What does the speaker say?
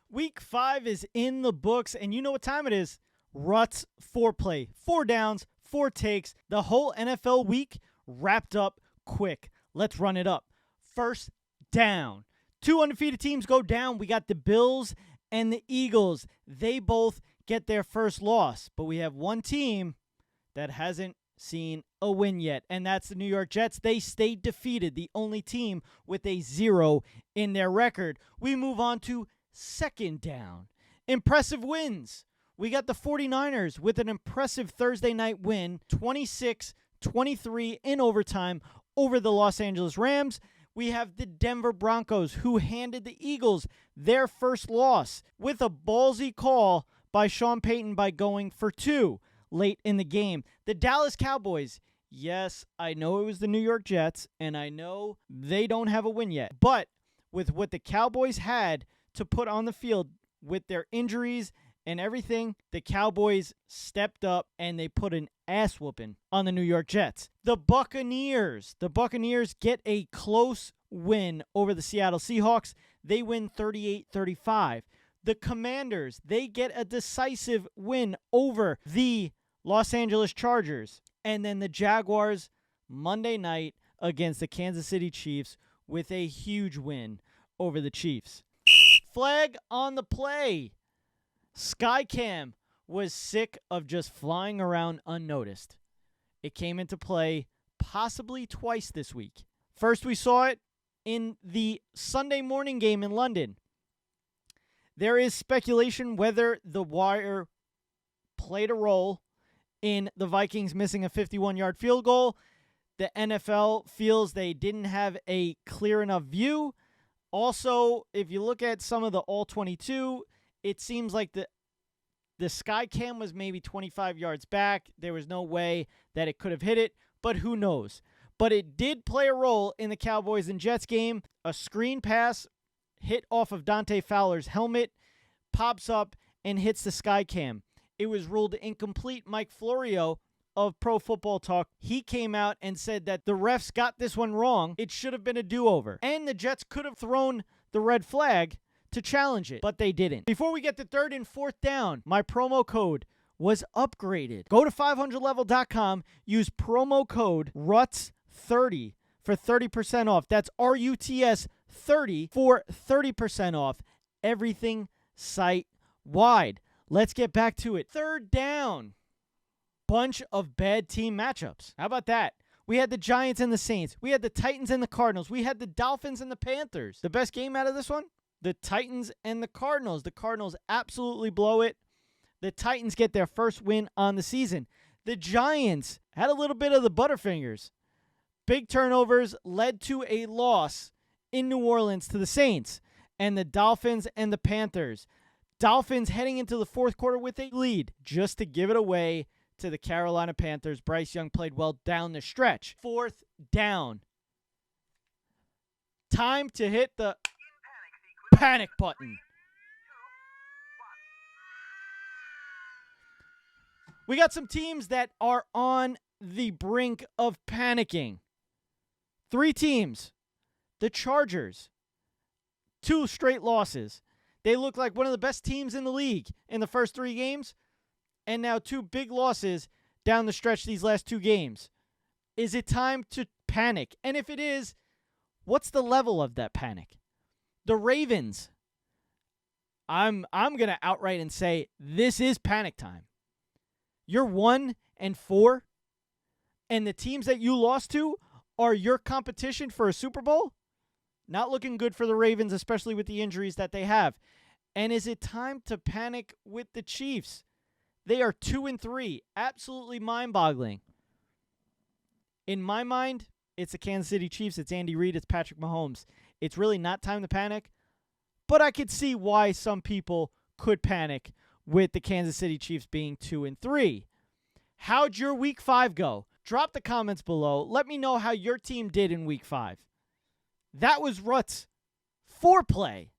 Week 5 is in the books, and you know what time it is. RUTS foreplay. 4 downs, 4 takes. The whole NFL week wrapped up quick. Let's run it up. First down. 2 undefeated teams go down. We got the Bills and the Eagles. They both get their first loss, but we have one team that hasn't seen a win yet, and that's the New York Jets. They stayed defeated, the only team with a 0 in their record. We move on to second down. Impressive wins. We got the 49ers with an impressive Thursday night win, 26-23 in overtime over the Los Angeles Rams. We have the Denver Broncos, who handed the Eagles their first loss with a ballsy call by Sean Payton by going for 2 late in the game. The Dallas Cowboys, yes, I know it was the New York Jets, and I know they don't have a win yet, but with what the Cowboys had to put on the field with their injuries and everything, the Cowboys stepped up and they put an ass whooping on the New York Jets. The Buccaneers get a close win over the Seattle Seahawks. They win 38-35. The Commanders, they get a decisive win over the Los Angeles Chargers. And then the Jaguars, Monday night against the Kansas City Chiefs with a huge win over the Chiefs. Flag on the play. Skycam was sick of just flying around unnoticed. It came into play possibly twice this week. First, we saw it in the Sunday morning game in London. There is speculation whether the wire played a role in the Vikings missing a 51-yard field goal. The NFL feels they didn't have a clear enough view. Also, if you look at some of the All-22, it seems like the sky cam was maybe 25 yards back. There was no way that it could have hit it, but who knows? But it did play a role in the Cowboys and Jets game. A screen pass hit off of Dante Fowler's helmet, pops up, and hits the sky cam. It was ruled incomplete. Mike Florio of Pro Football Talk, he came out and said that the refs got this one wrong. It should have been a do-over. And the Jets could have thrown the red flag to challenge it, but they didn't. Before we get to third and fourth down, my promo code was upgraded. Go to 500level.com, use promo code RUTS30 for 30% off. That's RUTS 30 for 30% off. Everything site-wide. Let's get back to it. Third down. Bunch of bad team matchups. How about that? We had the Giants and the Saints. We had the Titans and the Cardinals. We had the Dolphins and the Panthers. The best game out of this one? The Titans and the Cardinals. The Cardinals absolutely blow it. The Titans get their first win on the season. The Giants had a little bit of the Butterfingers. Big turnovers led to a loss in New Orleans to the Saints. And the Dolphins and the Panthers. Dolphins heading into the fourth quarter with a lead just to give it away to the Carolina Panthers. Bryce Young played well down the stretch. Fourth down. Time to hit the panic button. We got some teams that are on the brink of panicking. 3 teams. The Chargers. 2 straight losses. They look like one of the best teams in the league in the first 3 games. And now 2 big losses down the stretch these last 2 games. Is it time to panic? And if it is, what's the level of that panic? The Ravens. I'm going to outright and say this is panic time. You're 1-4, and the teams that you lost to are your competition for a Super Bowl? Not looking good for the Ravens, especially with the injuries that they have. And is it time to panic with the Chiefs? They are 2-3. Absolutely mind-boggling. In my mind, it's the Kansas City Chiefs. It's Andy Reid. It's Patrick Mahomes. It's really not time to panic. But I could see why some people could panic with the Kansas City Chiefs being 2-3. How'd your Week 5 go? Drop the comments below. Let me know how your team did in Week 5. That was Ruts Foreplay.